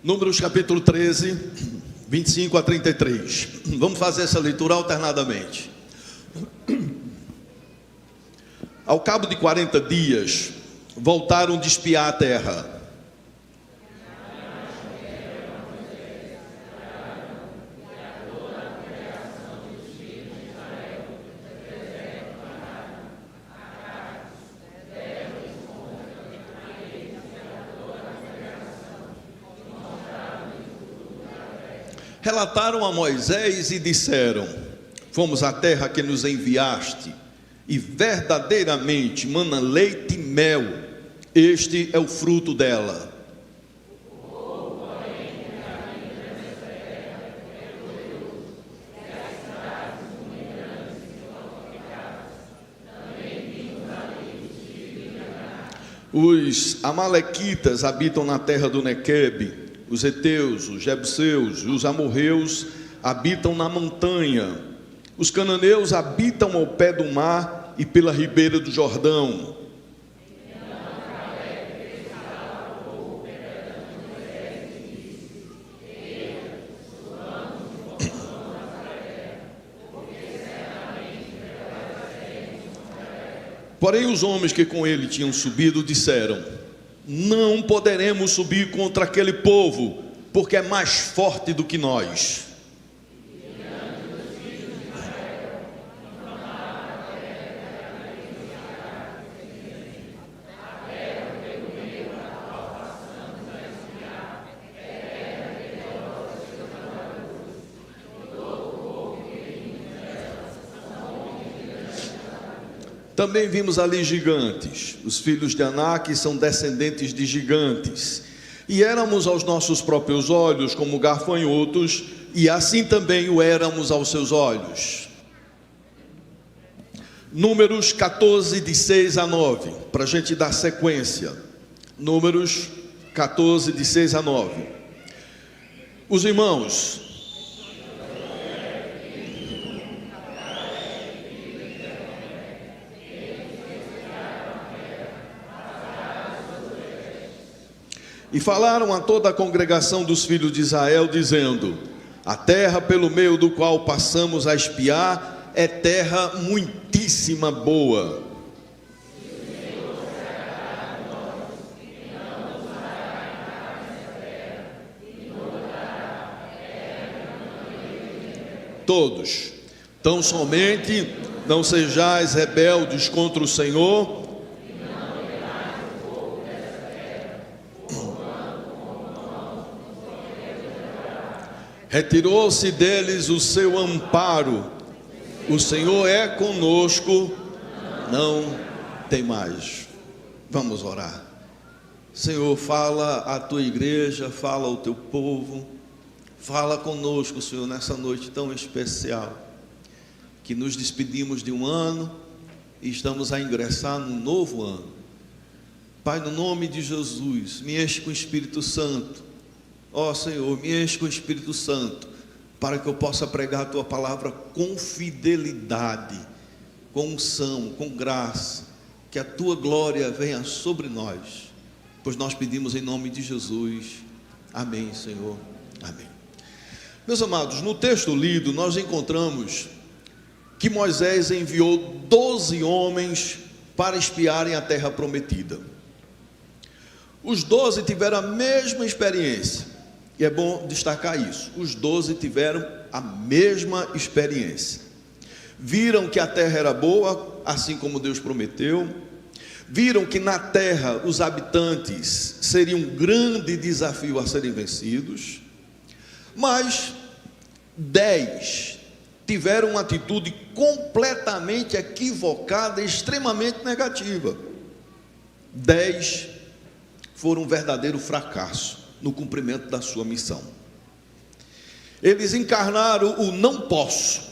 Números capítulo 13, 25 a 33. Vamos fazer essa leitura alternadamente. Ao cabo de 40 dias, voltaram de espiar a terra. Relataram a Moisés e disseram: fomos à terra que nos enviaste, e verdadeiramente mana leite e mel, este é o fruto dela. Os amalequitas habitam na terra do Nequebe, os heteus, os jebuseus e os amorreus habitam na montanha, os cananeus habitam ao pé do mar e pela ribeira do Jordão. Porém os homens que com ele tinham subido disseram: não poderemos subir contra aquele povo, porque é mais forte do que nós. Também vimos ali gigantes. Os filhos de Anak são descendentes de gigantes. E éramos aos nossos próprios olhos como gafanhotos, e assim também o éramos aos seus olhos. Números 14, de 6 a 9, para a gente dar sequência. Números 14, de 6 a 9. Os irmãos... E falaram a toda a congregação dos filhos de Israel, dizendo: a terra pelo meio do qual passamos a espiar é terra muitíssima boa. Todos, tão somente não sejais rebeldes contra o Senhor, retirou-se deles o seu amparo, o Senhor é conosco, não tem mais. Vamos orar. Senhor, fala à tua igreja, fala ao teu povo, fala conosco, Senhor, nessa noite tão especial, que nos despedimos de um ano e estamos a ingressar num novo ano. Pai, no nome de Jesus, me enche com o Espírito Santo. Ó Senhor, me enche com o Espírito Santo, para que eu possa pregar a tua palavra com fidelidade, com unção, com graça, que a tua glória venha sobre nós, pois nós pedimos em nome de Jesus. Amém, Senhor, amém. Meus amados, no texto lido nós encontramos que Moisés enviou 12 homens para espiarem a terra prometida. Os 12 tiveram a mesma experiência. E é bom destacar isso, os 12 tiveram a mesma experiência. Viram que a terra era boa, assim como Deus prometeu. Viram que na terra os habitantes seriam um grande desafio a serem vencidos. Mas 10 tiveram uma atitude completamente equivocada, extremamente negativa. 10 foram um verdadeiro fracasso no cumprimento da sua missão. Eles encarnaram o não posso,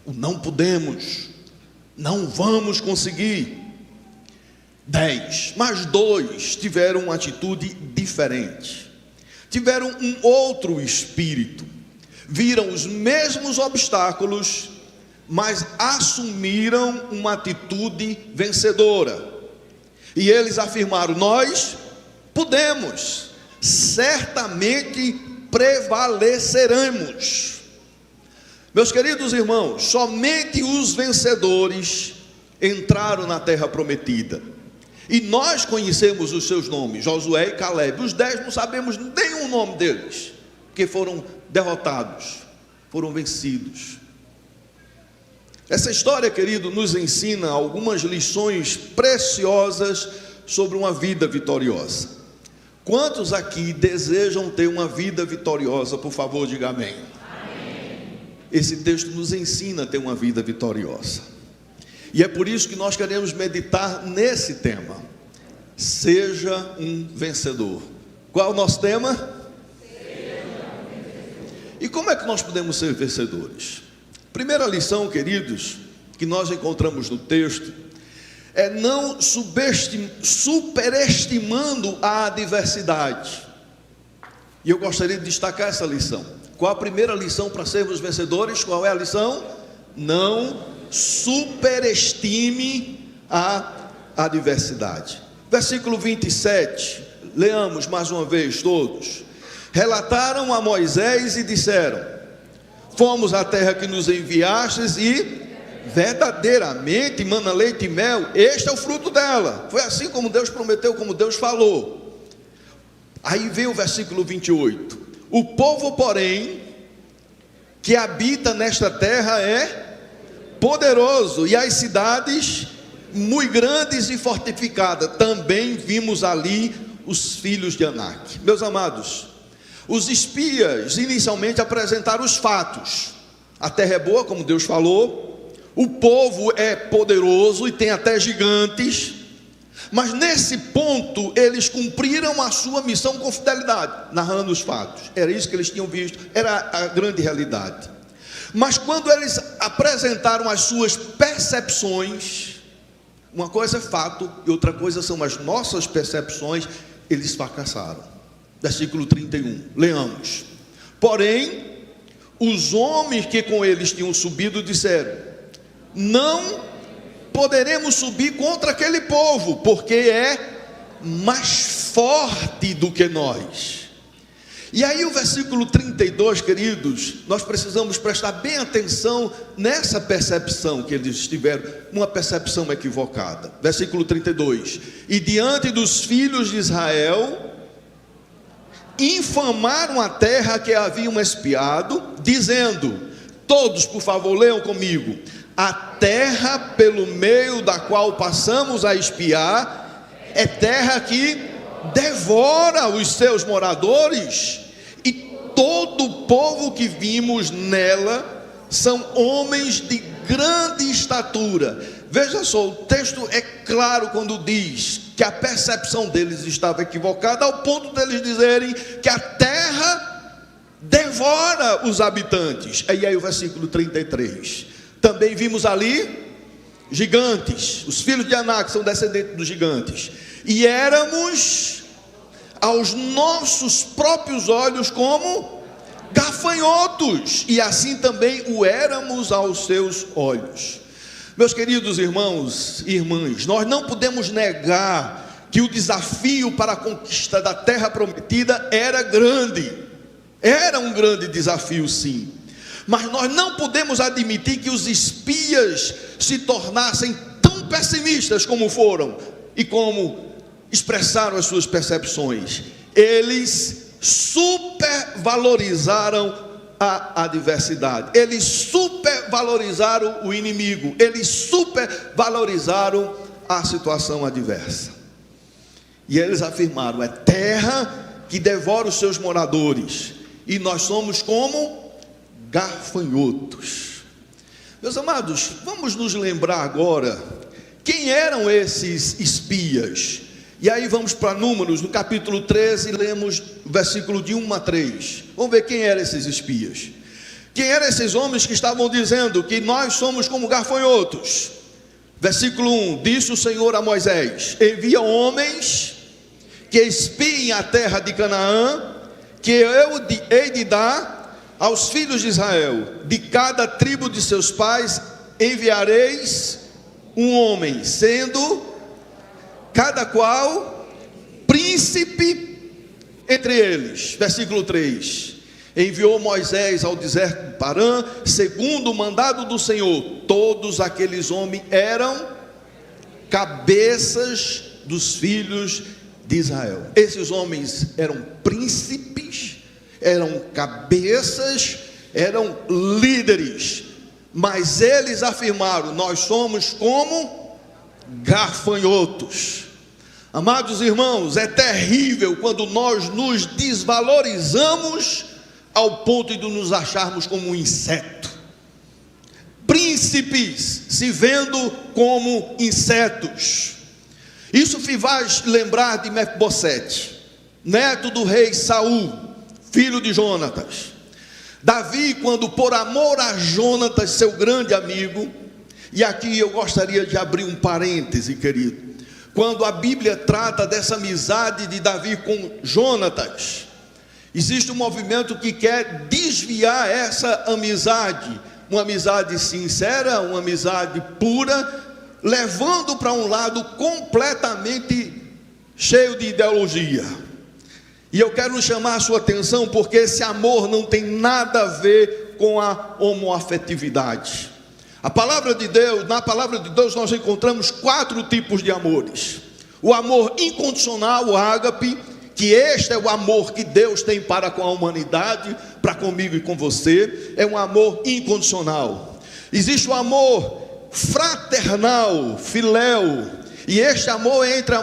o não podemos, não vamos conseguir. 10, mas 2 tiveram uma atitude diferente, tiveram um outro espírito, viram os mesmos obstáculos, mas assumiram uma atitude vencedora, e eles afirmaram: nós podemos, certamente prevaleceremos. Meus queridos irmãos, somente os vencedores entraram na terra prometida. E nós conhecemos os seus nomes, Josué e Caleb. Os 10 não sabemos nenhum nome deles, porque foram derrotados, foram vencidos. Essa história, querido, nos ensina algumas lições preciosas sobre uma vida vitoriosa. Quantos aqui desejam ter uma vida vitoriosa? Por favor, diga amém. Amém. Esse texto nos ensina a ter uma vida vitoriosa. E é por isso que nós queremos meditar nesse tema. Seja um vencedor. Qual é o nosso tema? Seja um vencedor. E como é que nós podemos ser vencedores? Primeira lição, queridos, que nós encontramos no texto, é não superestimando a adversidade. E eu gostaria de destacar essa lição. Qual a primeira lição para sermos vencedores? Qual é a lição? Não superestime a adversidade. Versículo 27, leamos mais uma vez todos. Relataram a Moisés e disseram: fomos à terra que nos enviastes e verdadeiramente mana leite e mel, este é o fruto dela. Foi assim como Deus prometeu, como Deus falou. Aí vem o versículo 28. O povo, porém, que habita nesta terra é poderoso, e as cidades muito grandes e fortificadas. Também vimos ali os filhos de Anak. Meus amados, os espias inicialmente apresentaram os fatos. A terra é boa, como Deus falou. O povo é poderoso e tem até gigantes. Mas nesse ponto eles cumpriram a sua missão com fidelidade, narrando os fatos. Era isso que eles tinham visto, era a grande realidade. Mas quando eles apresentaram as suas percepções, uma coisa é fato e outra coisa são as nossas percepções, eles fracassaram. Versículo 31, leamos. Porém, os homens que com eles tinham subido disseram: não poderemos subir contra aquele povo, porque é mais forte do que nós. E aí o versículo 32, queridos, nós precisamos prestar bem atenção nessa percepção que eles tiveram, uma percepção equivocada. Versículo 32, e diante dos filhos de Israel, infamaram a terra que haviam espiado, dizendo, todos por favor leiam comigo, a terra pelo meio da qual passamos a espiar, é terra que devora os seus moradores, e todo o povo que vimos nela são homens de grande estatura. Veja só, o texto é claro quando diz que a percepção deles estava equivocada, ao ponto deles dizerem que a terra devora os habitantes. E aí o versículo 33, também vimos ali gigantes, os filhos de Anak são descendentes dos gigantes, e éramos aos nossos próprios olhos como gafanhotos, e assim também o éramos aos seus olhos. Meus queridos irmãos e irmãs, nós não podemos negar que o desafio para a conquista da terra prometida era grande, era um grande desafio sim, mas nós não podemos admitir que os espias se tornassem tão pessimistas como foram e como expressaram as suas percepções. Eles supervalorizaram a adversidade, eles supervalorizaram o inimigo, eles supervalorizaram a situação adversa. E eles afirmaram: é terra que devora os seus moradores, e nós somos como gafanhotos. Meus amados, vamos nos lembrar agora quem eram esses espias. E aí vamos para Números, no capítulo 13, lemos o versículo de 1 a 3. Vamos ver quem eram esses espias. Quem eram esses homens que estavam dizendo que nós somos como gafanhotos? Versículo 1, disse o Senhor a Moisés: envia homens que espiem a terra de Canaã, que eu hei de dar aos filhos de Israel. De cada tribo de seus pais enviareis um homem, sendo cada qual príncipe entre eles, versículo 3, enviou Moisés ao deserto de Parã, segundo o mandado do Senhor. Todos aqueles homens eram cabeças dos filhos de Israel. Esses homens eram príncipes, eram cabeças, eram líderes, mas eles afirmaram: nós somos como gafanhotos. Amados irmãos, é terrível quando nós nos desvalorizamos ao ponto de nos acharmos como um inseto. Príncipes se vendo como insetos. Isso me faz lembrar de Mefibosete, neto do rei Saul, filho de Jonatas. Davi, quando por amor a Jonatas, seu grande amigo, e aqui eu gostaria de abrir um parêntese, querido, quando a Bíblia trata dessa amizade de Davi com Jonatas, existe um movimento que quer desviar essa amizade, uma amizade sincera, uma amizade pura, levando para um lado completamente cheio de ideologia. E eu quero chamar a sua atenção, porque esse amor não tem nada a ver com a homoafetividade. A palavra de Deus, na palavra de Deus nós encontramos 4 tipos de amores. O amor incondicional, o ágape, que este é o amor que Deus tem para com a humanidade, para comigo e com você, é um amor incondicional. Existe o amor fraternal, filéu, e este amor entre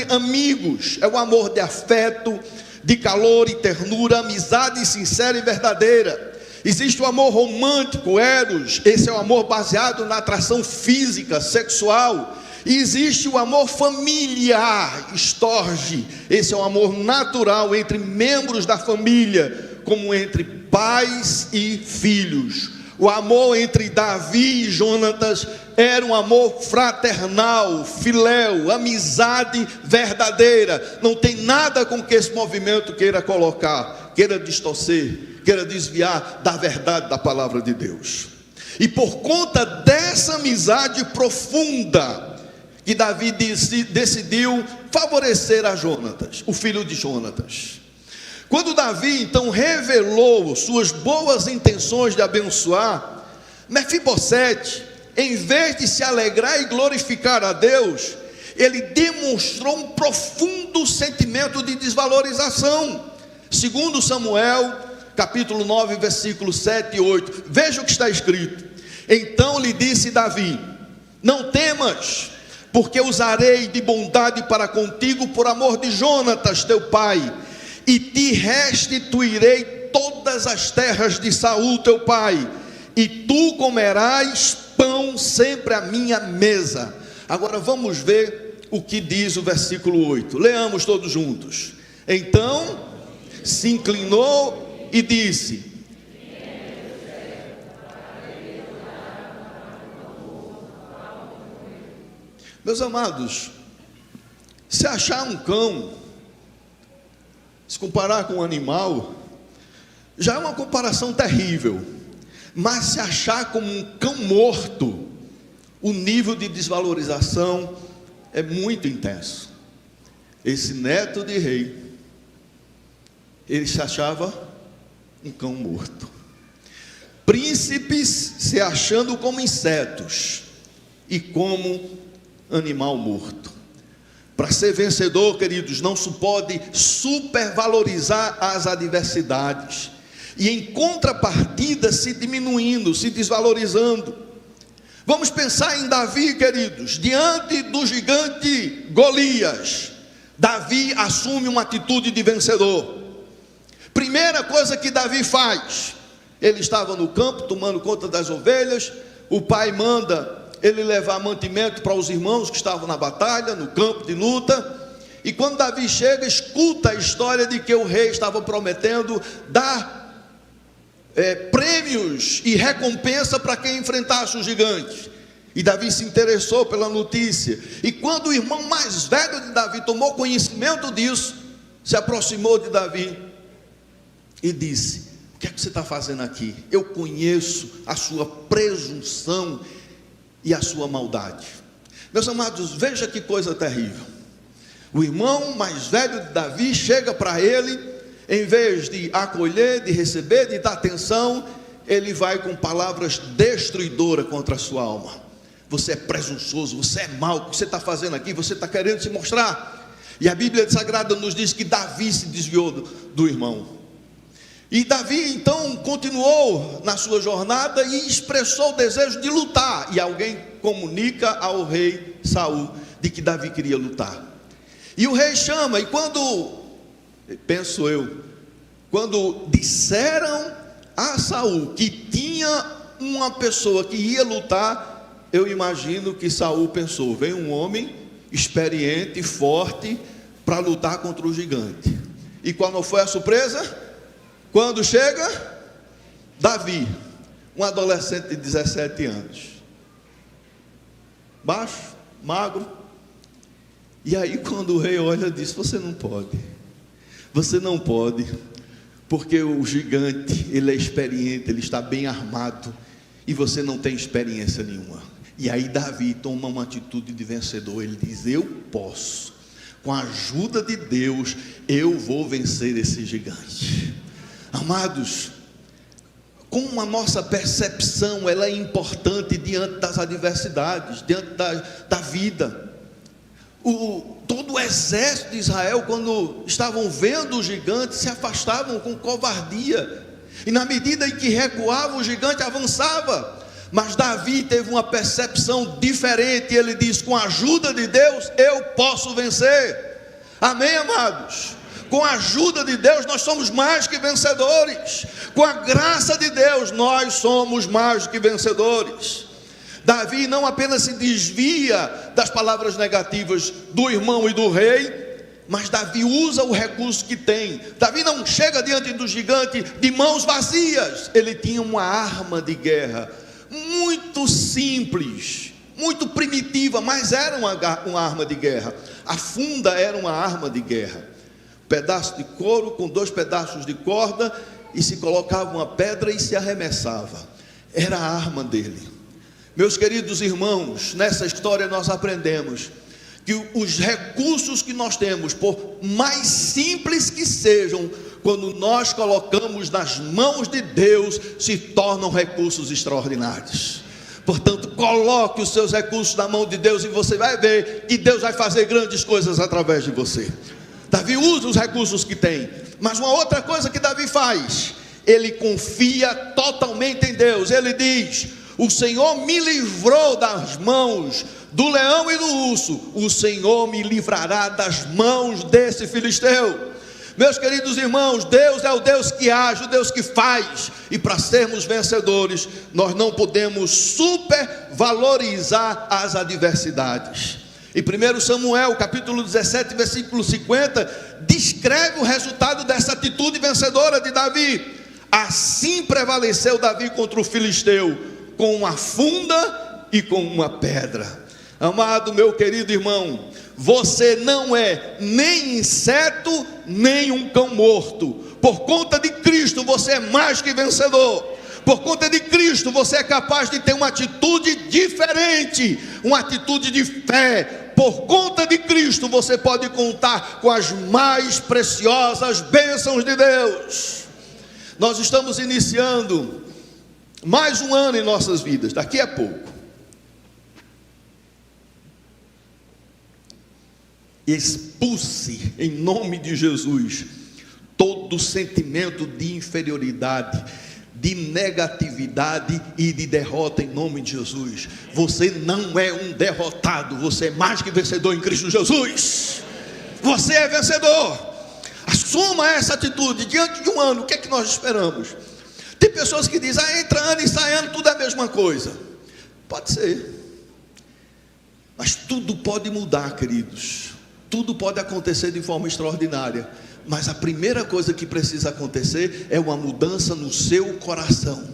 amigos, é o amor de afeto, de calor e ternura, amizade sincera e verdadeira. Existe o amor romântico, eros, esse é o amor baseado na atração física, sexual. E existe o amor familiar, estorge, esse é o amor natural entre membros da família, como entre pais e filhos. O amor entre Davi e Jonatas era um amor fraternal, filéu, amizade verdadeira. Não tem nada com que esse movimento queira colocar, queira distorcer, queira desviar da verdade da palavra de Deus. E por conta dessa amizade profunda, que Davi decidiu favorecer a Jonatas, o filho de Jonatas. Quando Davi então revelou suas boas intenções de abençoar, Mefibosete, em vez de se alegrar e glorificar a Deus, ele demonstrou um profundo sentimento de desvalorização. Segundo Samuel, capítulo 9, versículos 7 e 8, veja o que está escrito. Então lhe disse Davi: não temas, porque usarei de bondade para contigo por amor de Jonatas teu pai, e te restituirei todas as terras de Saul teu pai, e tu comerás pão sempre à minha mesa. Agora vamos ver o que diz o versículo 8, leamos todos juntos. Então se inclinou e disse: meus amados, se achar um cão, se comparar com um animal, já é uma comparação terrível. Mas se achar como um cão morto, o nível de desvalorização é muito intenso. Esse neto de rei, ele se achava um cão morto. Príncipes se achando como insetos e como animal morto. Para ser vencedor, queridos, não se pode supervalorizar as adversidades e em contrapartida se diminuindo, se desvalorizando. Vamos pensar em Davi, queridos. Diante do gigante Golias, Davi assume uma atitude de vencedor. Primeira coisa que Davi faz, ele estava no campo tomando conta das ovelhas, o pai manda ele levar mantimento para os irmãos que estavam na batalha, no campo de luta. E quando Davi chega, escuta a história de que o rei estava prometendo dar prêmios e recompensa para quem enfrentasse o gigante. E Davi se interessou pela notícia. E quando o irmão mais velho de Davi tomou conhecimento disso, se aproximou de Davi e disse: o que é que você está fazendo aqui? Eu conheço a sua presunção e a sua maldade. Meus amados, veja que coisa terrível. O irmão mais velho de Davi chega para ele, em vez de acolher, de receber, de dar atenção, ele vai com palavras destruidoras contra a sua alma. Você é presunçoso, você é mau, o que você está fazendo aqui? Você está querendo se mostrar? E a Bíblia Sagrada nos diz que Davi se desviou do irmão. E Davi então continuou na sua jornada e expressou o desejo de lutar. E alguém comunica ao rei Saul de que Davi queria lutar. E o rei chama, e quando disseram a Saul que tinha uma pessoa que ia lutar, eu imagino que Saul pensou: vem um homem experiente, forte, para lutar contra o gigante. E qual não foi a surpresa? Quando chega Davi, um adolescente de 17 anos, baixo, magro. E aí quando o rei olha, diz: você não pode, porque o gigante, ele é experiente, ele está bem armado, e você não tem experiência nenhuma. E aí Davi toma uma atitude de vencedor, ele diz: eu posso, com a ajuda de Deus, eu vou vencer esse gigante. Amados, como a nossa percepção ela é importante diante das adversidades, diante da vida. Todo o exército de Israel, quando estavam vendo o gigante, se afastavam com covardia, e na medida em que recuava, o gigante avançava. Mas Davi teve uma percepção diferente, ele diz: com a ajuda de Deus eu posso vencer. Amém, amados? Com a ajuda de Deus nós somos mais que vencedores. Com a graça de Deus nós somos mais que vencedores. Davi não apenas se desvia das palavras negativas do irmão e do rei, mas Davi usa o recurso que tem. Davi não chega diante do gigante de mãos vazias. Ele tinha uma arma de guerra muito simples, muito primitiva, mas era uma arma de guerra. A funda era uma arma de guerra. Pedaço de couro com 2 pedaços de corda, e se colocava uma pedra e se arremessava. Era a arma dele. Meus queridos irmãos, nessa história nós aprendemos que os recursos que nós temos, por mais simples que sejam, quando nós colocamos nas mãos de Deus, se tornam recursos extraordinários. Portanto, coloque os seus recursos na mão de Deus, e você vai ver que Deus vai fazer grandes coisas através de você. Davi usa os recursos que tem, mas uma outra coisa que Davi faz, ele confia totalmente em Deus. Ele diz: o Senhor me livrou das mãos do leão e do urso, o Senhor me livrará das mãos desse filisteu. Meus queridos irmãos, Deus é o Deus que age, o Deus que faz, e para sermos vencedores, nós não podemos supervalorizar as adversidades. E 1 Samuel, capítulo 17, versículo 50, descreve o resultado dessa atitude vencedora de Davi. Assim prevaleceu Davi contra o filisteu, com uma funda e com uma pedra. Amado meu querido irmão, você não é nem inseto, nem um cão morto. Por conta de Cristo você é mais que vencedor. Por conta de Cristo você é capaz de ter uma atitude diferente, uma atitude de fé. Por conta de Cristo você pode contar com as mais preciosas bênçãos de Deus. Nós estamos iniciando mais um ano em nossas vidas, daqui a pouco. Expulse em nome de Jesus todo sentimento de inferioridade, de negatividade e de derrota em nome de Jesus. Você não é um derrotado, você é mais que vencedor em Cristo Jesus. Você é vencedor. Assuma essa atitude diante de um ano. O que é que nós esperamos? Tem pessoas que dizem: entra ano e sai ano, tudo é a mesma coisa. Pode ser, mas tudo pode mudar, queridos. Tudo pode acontecer de forma extraordinária, mas a primeira coisa que precisa acontecer é uma mudança no seu coração.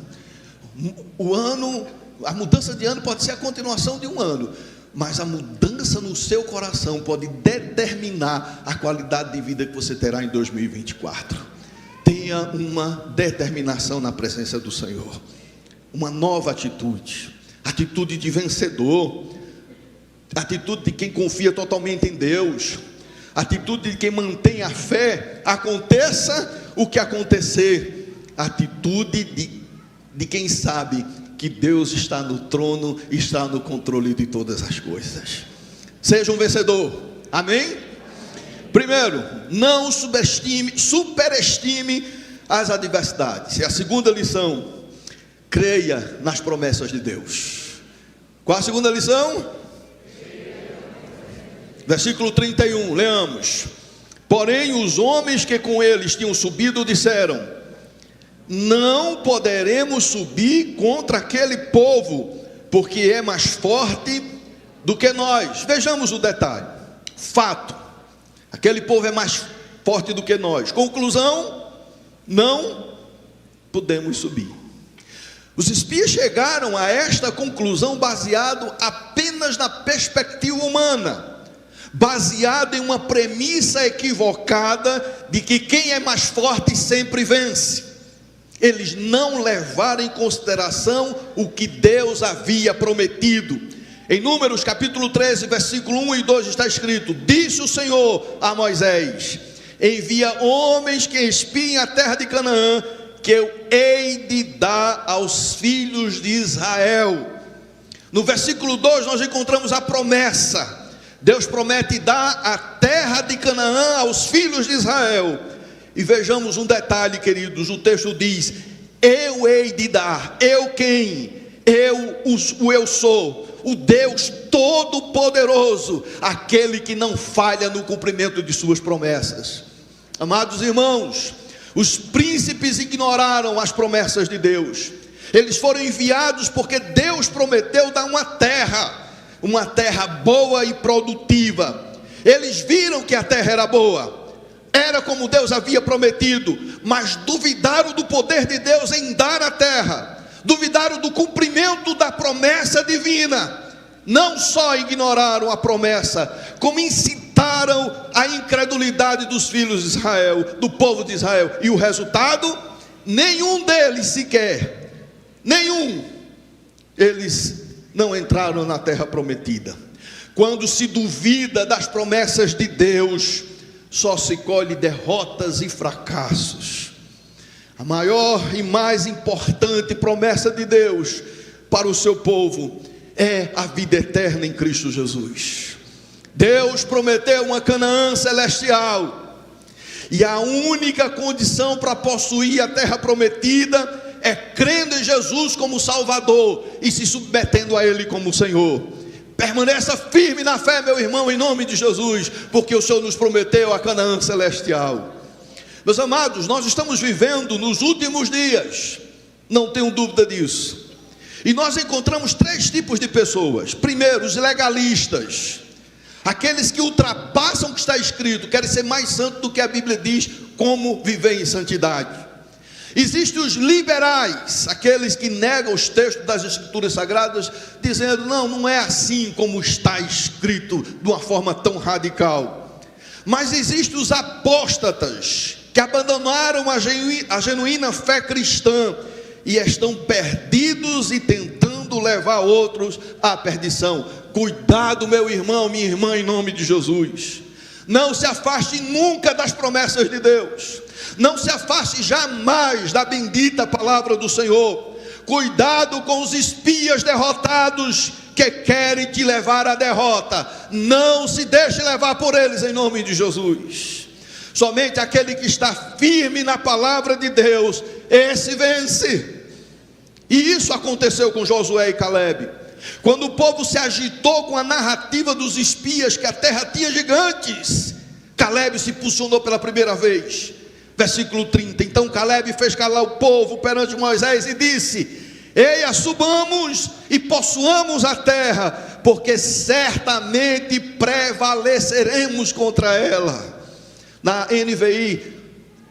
A mudança de ano pode ser a continuação de um ano, mas a mudança no seu coração pode determinar a qualidade de vida que você terá em 2024. Tenha uma determinação na presença do Senhor, uma nova atitude, atitude de vencedor, atitude de quem confia totalmente em Deus, atitude de quem mantém a fé, aconteça o que acontecer, atitude de quem sabe que Deus está no trono, está no controle de todas as coisas. Seja um vencedor, amém? Primeiro, não superestime as adversidades. E a segunda lição, creia nas promessas de Deus. Qual a segunda lição? Versículo 31, leamos. Porém os homens que com eles tinham subido disseram: não poderemos subir contra aquele povo, porque é mais forte do que nós. Vejamos o detalhe. Fato: aquele povo é mais forte do que nós. Conclusão: não podemos subir. Os espias chegaram a esta conclusão baseado apenas na perspectiva humana, baseado em uma premissa equivocada de que quem é mais forte sempre vence. Eles não levaram em consideração o que Deus havia prometido. Em Números capítulo 13, versículo 1 e 2 está escrito: disse o Senhor a Moisés: envia homens que espiem a terra de Canaã, que eu hei de dar aos filhos de Israel. No versículo 2 nós encontramos a promessa. Deus promete dar a terra de Canaã aos filhos de Israel. E vejamos um detalhe, queridos, o texto diz: eu hei de dar. Eu quem? Eu sou, o Deus Todo-Poderoso, aquele que não falha no cumprimento de suas promessas. Amados irmãos, os príncipes ignoraram as promessas de Deus. Eles foram enviados porque Deus prometeu dar uma terra boa e produtiva. Eles viram que a terra era boa, era como Deus havia prometido, mas duvidaram do poder de Deus em dar a terra, duvidaram do cumprimento da promessa divina. Não só ignoraram a promessa, como incitaram a incredulidade dos filhos de Israel, do povo de Israel. E o resultado? Nenhum deles sequer, eles não entraram na terra prometida. Quando se duvida das promessas de Deus, só se colhe derrotas e fracassos. A maior e mais importante promessa de Deus para o seu povo é a vida eterna em Cristo Jesus. Deus prometeu uma Canaã celestial, e a única condição para possuir a terra prometida é crendo em Jesus como Salvador e se submetendo a Ele como Senhor. Permaneça firme na fé, meu irmão, em nome de Jesus, porque o Senhor nos prometeu a Canaã celestial. Meus amados, nós estamos vivendo nos últimos dias, não tenho dúvida disso. E nós encontramos três tipos de pessoas. Primeiro, os legalistas, aqueles que ultrapassam o que está escrito, querem ser mais santos do que a Bíblia diz como viver em santidade. Existem os liberais, aqueles que negam os textos das Escrituras Sagradas, dizendo: não é assim como está escrito, de uma forma tão radical. Mas existem os apóstatas, que abandonaram a genuína fé cristã e estão perdidos e tentando levar outros à perdição. Cuidado, meu irmão, minha irmã, em nome de Jesus. Não se afaste nunca das promessas de Deus. Não se afaste jamais da bendita palavra do Senhor. Cuidado com os espias derrotados que querem te levar à derrota. Não se deixe levar por eles, em nome de Jesus. Somente aquele que está firme na palavra de Deus, esse vence. E isso aconteceu com Josué e Calebe. Quando o povo se agitou com a narrativa dos espias que a terra tinha gigantes, Calebe se posicionou pela primeira vez. Versículo 30, então Calebe fez calar o povo perante Moisés e disse: eia, subamos e possuamos a terra, porque certamente prevaleceremos contra ela. Na NVI,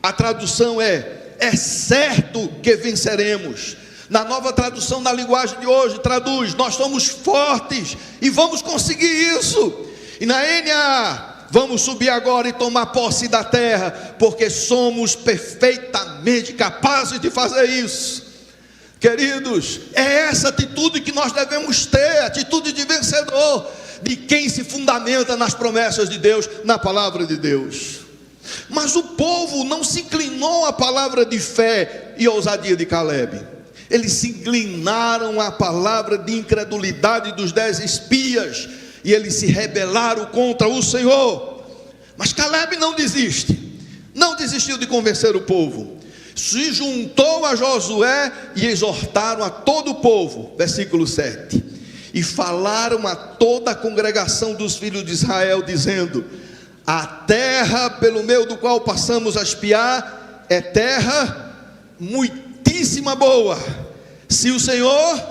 a tradução é certo que venceremos. Na nova tradução, na linguagem de hoje, traduz: nós somos fortes e vamos conseguir isso. E na NA, vamos subir agora e tomar posse da terra, porque somos perfeitamente capazes de fazer isso. Queridos, é essa atitude que nós devemos ter, atitude de vencedor, de quem se fundamenta nas promessas de Deus, na palavra de Deus. Mas o povo não se inclinou à palavra de fé e ousadia de Calebe. Eles se inclinaram à palavra de incredulidade dos 10 espias, e eles se rebelaram contra o Senhor. Mas Calebe não desistiu de convencer o povo. Se juntou a Josué e exortaram a todo o povo, versículo 7, e falaram a toda a congregação dos filhos de Israel, dizendo: a terra pelo meio do qual passamos a espiar é terra muitíssima boa. Se o Senhor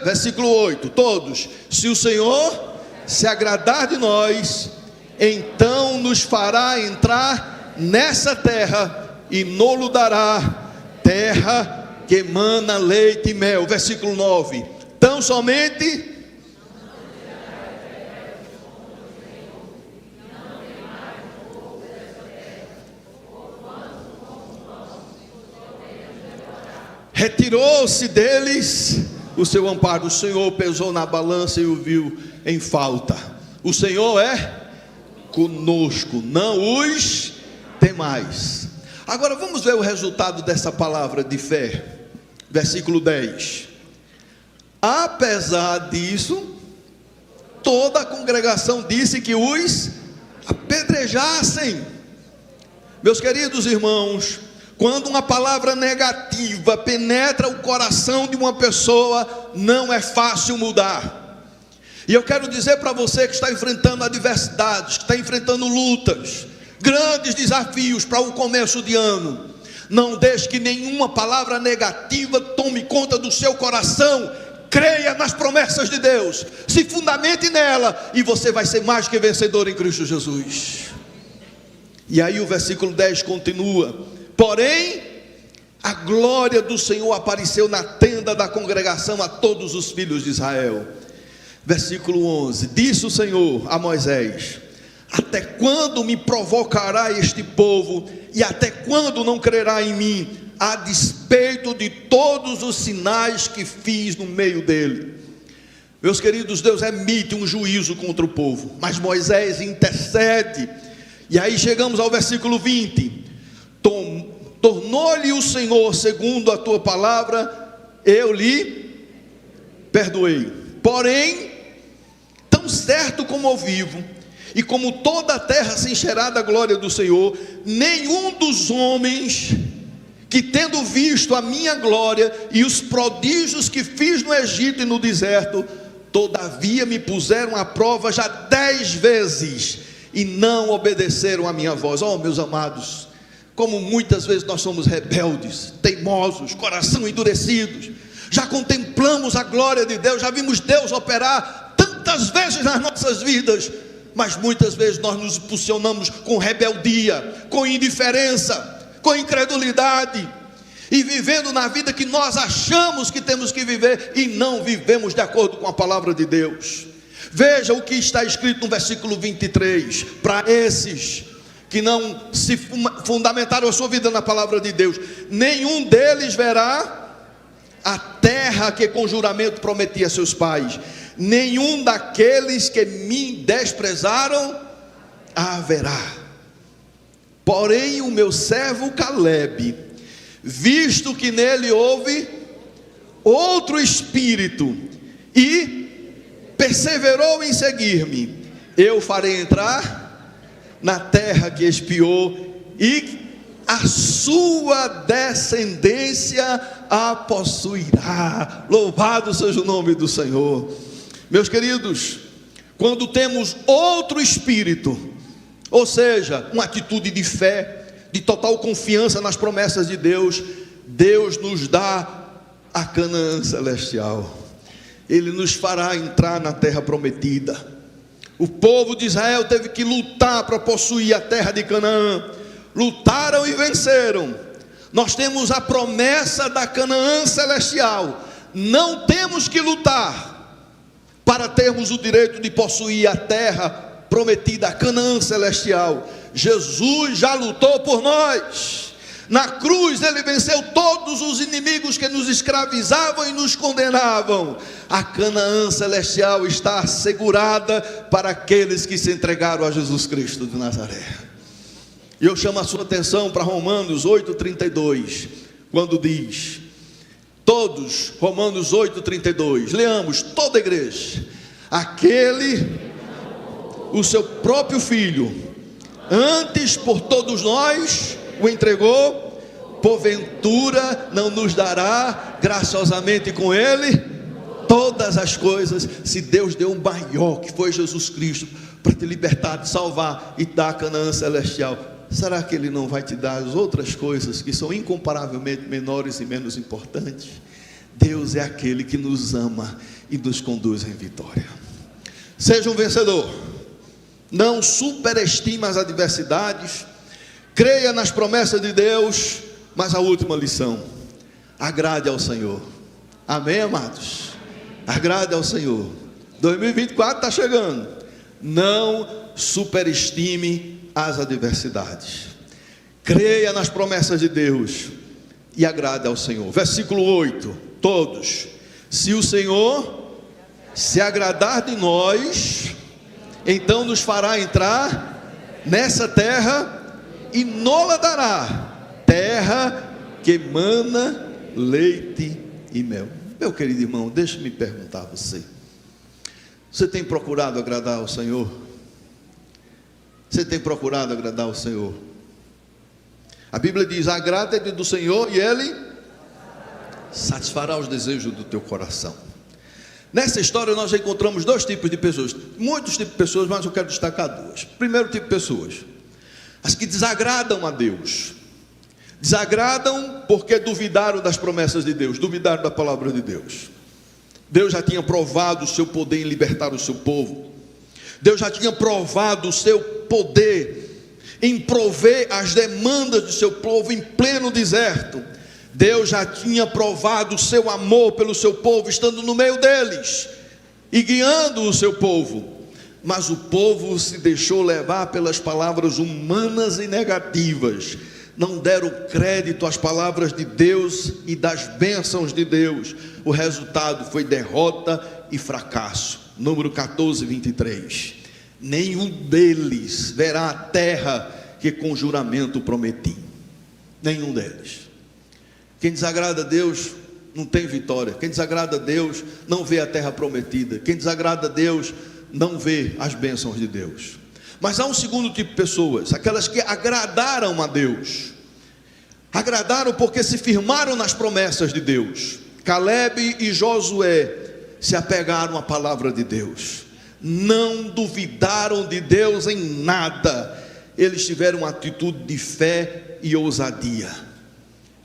versículo 8, todos, se o Senhor se agradar de nós, então nos fará entrar nessa terra e nos dará terra que emana leite e mel. Versículo 9, tão somente retirou-se deles o seu amparo. O Senhor pesou na balança e o viu em falta. O Senhor é conosco, não os temais. Agora vamos ver o resultado dessa palavra de fé. Versículo 10. Apesar disso, toda a congregação disse que os apedrejassem. Meus queridos irmãos, quando uma palavra negativa penetra o coração de uma pessoa, não é fácil mudar. E eu quero dizer para você que está enfrentando adversidades, que está enfrentando lutas, grandes desafios para o começo de ano, não deixe que nenhuma palavra negativa tome conta do seu coração. Creia nas promessas de Deus, se fundamente nela, e você vai ser mais que vencedor em Cristo Jesus. E aí o versículo 10 continua: porém, a glória do Senhor apareceu na tenda da congregação a todos os filhos de Israel. Versículo 11, disse o Senhor a Moisés: até quando me provocará este povo, e até quando não crerá em mim, a despeito de todos os sinais que fiz no meio dele? Meus queridos, Deus emite um juízo contra o povo, mas Moisés intercede. E aí chegamos ao versículo 20: tornou-lhe o Senhor segundo a tua palavra, eu lhe perdoei. Porém, tão certo como eu vivo, e como toda a terra se encherá da glória do Senhor, nenhum dos homens que, tendo visto a minha glória e os prodígios que fiz no Egito e no deserto, todavia me puseram à prova já 10 vezes, e não obedeceram a minha voz. Oh, meus amados, como muitas vezes nós somos rebeldes, teimosos, coração endurecidos. Já contemplamos a glória de Deus, já vimos Deus operar tantas vezes nas nossas vidas, mas muitas vezes nós nos posicionamos com rebeldia, com indiferença, com incredulidade, e vivendo na vida que nós achamos que temos que viver, e não vivemos de acordo com a palavra de Deus. Veja o que está escrito no versículo 23, para esses que não se fundamentaram a sua vida na palavra de Deus: nenhum deles verá a terra que com juramento prometi a seus pais, nenhum daqueles que me desprezaram a verá. Porém o meu servo Calebe, visto que nele houve outro espírito, e perseverou em seguir-me, eu farei entrar na terra que espiou, e a sua descendência a possuirá. Louvado seja o nome do Senhor. Meus queridos, quando temos outro espírito, ou seja, uma atitude de fé, de total confiança nas promessas de Deus, Deus nos dá a Canaã celestial. Ele nos fará entrar na terra prometida. O povo de Israel teve que lutar para possuir a terra de Canaã. Lutaram e venceram. Nós temos a promessa da Canaã celestial. Não temos que lutar para termos o direito de possuir a terra prometida, a Canaã celestial. Jesus já lutou por nós. Na cruz ele venceu todos os inimigos que nos escravizavam e nos condenavam. A Canaã celestial está assegurada para aqueles que se entregaram a Jesus Cristo de Nazaré. E eu chamo a sua atenção para Romanos 8,32, quando diz, todos, Romanos 8,32, leamos, toda a igreja, aquele, o seu próprio Filho, antes por todos nós o entregou, porventura não nos dará graciosamente com ele todas as coisas? Se Deus deu um maior, que foi Jesus Cristo, para te libertar, te salvar e te dar a Canaã celestial, será que ele não vai te dar as outras coisas que são incomparavelmente menores e menos importantes? Deus é aquele que nos ama e nos conduz em vitória. Seja um vencedor, não superestime as adversidades, creia nas promessas de Deus, mas a última lição, agrade ao Senhor. Amém, amados? Agrade ao Senhor. 2024 está chegando. Não superestime as adversidades. Creia nas promessas de Deus e agrade ao Senhor. Versículo 8, todos. Se o Senhor se agradar de nós, então nos fará entrar nessa terra e nola dará, terra que mana leite e mel. Meu querido irmão, deixe-me perguntar a você, você tem procurado agradar ao Senhor? Você tem procurado agradar ao Senhor? A Bíblia diz, agrada-te do Senhor e Ele satisfará os desejos do teu coração. Nessa história nós encontramos dois tipos de pessoas, muitos tipos de pessoas, mas eu quero destacar duas. Primeiro tipo de pessoas, as que desagradam a Deus. Desagradam porque duvidaram das promessas de Deus, duvidaram da palavra de Deus. Deus já tinha provado o seu poder em libertar o seu povo. Deus já tinha provado o seu poder em prover as demandas do seu povo em pleno deserto. Deus já tinha provado o seu amor pelo seu povo, estando no meio deles e guiando o seu povo. Mas o povo se deixou levar pelas palavras humanas e negativas, não deram crédito às palavras de Deus e das bênçãos de Deus. O resultado foi derrota e fracasso. Número 14, 23. Nenhum deles verá a terra que com juramento prometi. Nenhum deles. Quem desagrada a Deus não tem vitória. Quem desagrada a Deus não vê a terra prometida. Quem desagrada a Deus não vê as bênçãos de Deus. Mas há um segundo tipo de pessoas, aquelas que agradaram a Deus. Agradaram porque se firmaram nas promessas de Deus. Calebe e Josué se apegaram à palavra de Deus, não duvidaram de Deus em nada. Eles tiveram uma atitude de fé e ousadia.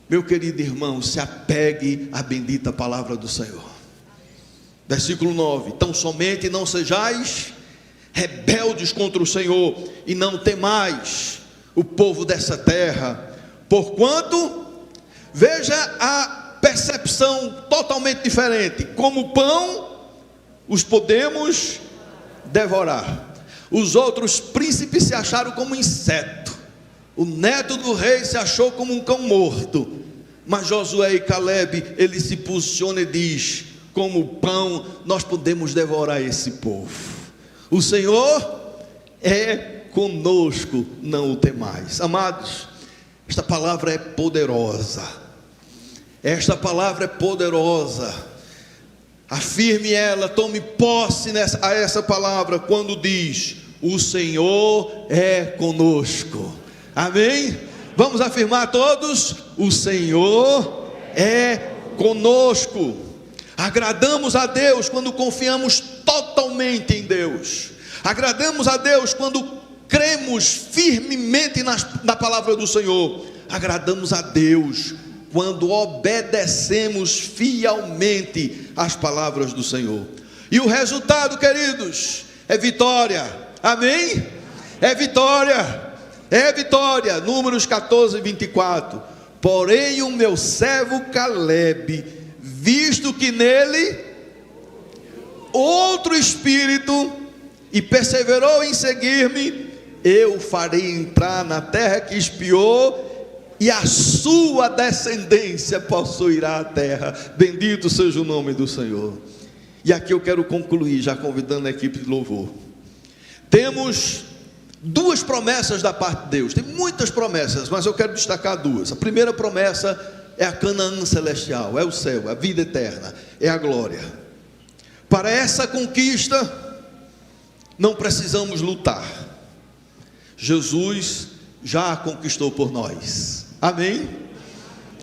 Meu querido irmão, se apegue à bendita palavra do Senhor. Versículo 9, tão somente não sejais rebeldes contra o Senhor, e não temais o povo dessa terra, porquanto, veja a percepção totalmente diferente, como pão os podemos devorar. Os outros príncipes se acharam como inseto, o neto do rei se achou como um cão morto, mas Josué e Calebe, ele se posiciona e diz, como pão nós podemos devorar esse povo. O Senhor é conosco, não o temais. Amados, esta palavra é poderosa. Esta palavra é poderosa. Afirme ela, tome posse a essa palavra quando diz, o Senhor é conosco. Amém? Vamos afirmar todos, o Senhor é conosco. Agradamos a Deus quando confiamos totalmente em Deus. Agradamos a Deus quando cremos firmemente na palavra do Senhor. Agradamos a Deus quando obedecemos fielmente às palavras do Senhor. E o resultado, queridos, é vitória. Amém? É vitória. É vitória. Números 14, 24. Porém o meu servo Calebe, visto que nele outro espírito, e perseverou em seguir-me, eu farei entrar na terra que espiou, e a sua descendência possuirá a terra. Bendito seja o nome do Senhor. E aqui eu quero concluir, já convidando a equipe de louvor. Temos duas promessas da parte de Deus. Tem muitas promessas, mas eu quero destacar duas. A primeira promessa é a Canaã celestial, é o céu, a vida eterna, é a glória. Para essa conquista, não precisamos lutar. Jesus já a conquistou por nós. Amém?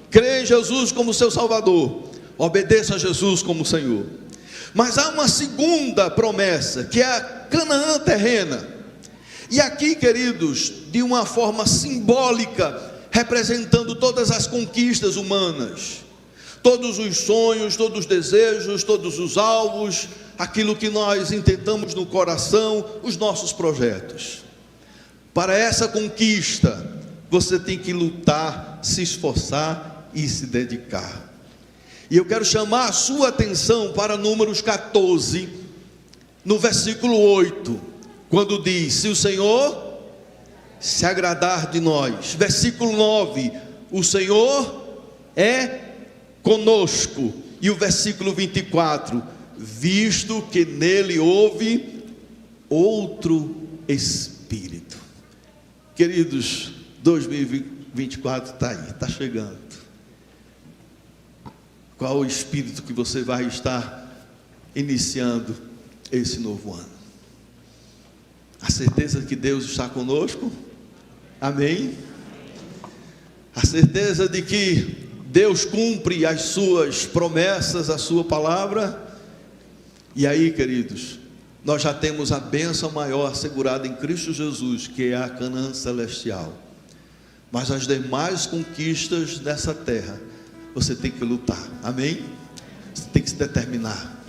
Crê em Jesus como seu Salvador, obedeça a Jesus como Senhor. Mas há uma segunda promessa, que é a Canaã terrena. E aqui, queridos, de uma forma simbólica, representando todas as conquistas humanas, todos os sonhos, todos os desejos, todos os alvos, aquilo que nós intentamos no coração, os nossos projetos. Para essa conquista, você tem que lutar, se esforçar e se dedicar. E eu quero chamar a sua atenção para Números 14, no versículo 8, quando diz: se o Senhor se agradar de nós. Versículo 9, o Senhor é conosco. E o versículo 24, visto que nele houve outro Espírito. Queridos, 2024 está aí, está chegando. Qual o Espírito que você vai estar iniciando esse novo ano? A certeza de que Deus está conosco? Amém? A certeza de que Deus cumpre as suas promessas, a sua palavra? E aí, queridos, nós já temos a bênção maior assegurada em Cristo Jesus, que é a Canaã celestial. Mas as demais conquistas dessa terra, você tem que lutar. Amém? Você tem que se determinar.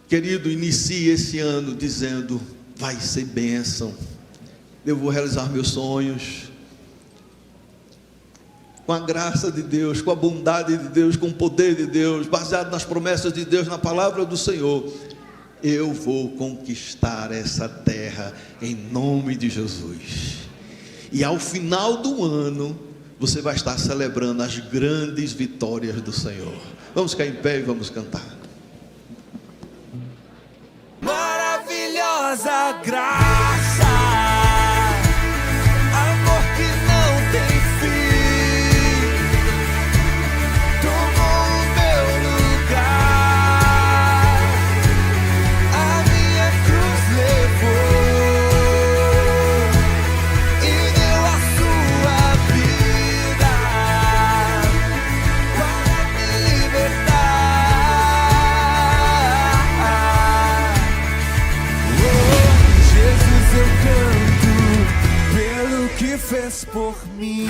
Querido, inicie esse ano dizendo: vai ser bênção, eu vou realizar meus sonhos, com a graça de Deus, com a bondade de Deus, com o poder de Deus, baseado nas promessas de Deus, na palavra do Senhor, eu vou conquistar essa terra em nome de Jesus. E ao final do ano, você vai estar celebrando as grandes vitórias do Senhor. Vamos ficar em pé e vamos cantar. Maravilhosa graça, amor que não tem fim, tomou o meu lugar, a minha cruz levou e deu a sua vida para me libertar. Jesus, eu canto pelo que fez por mim.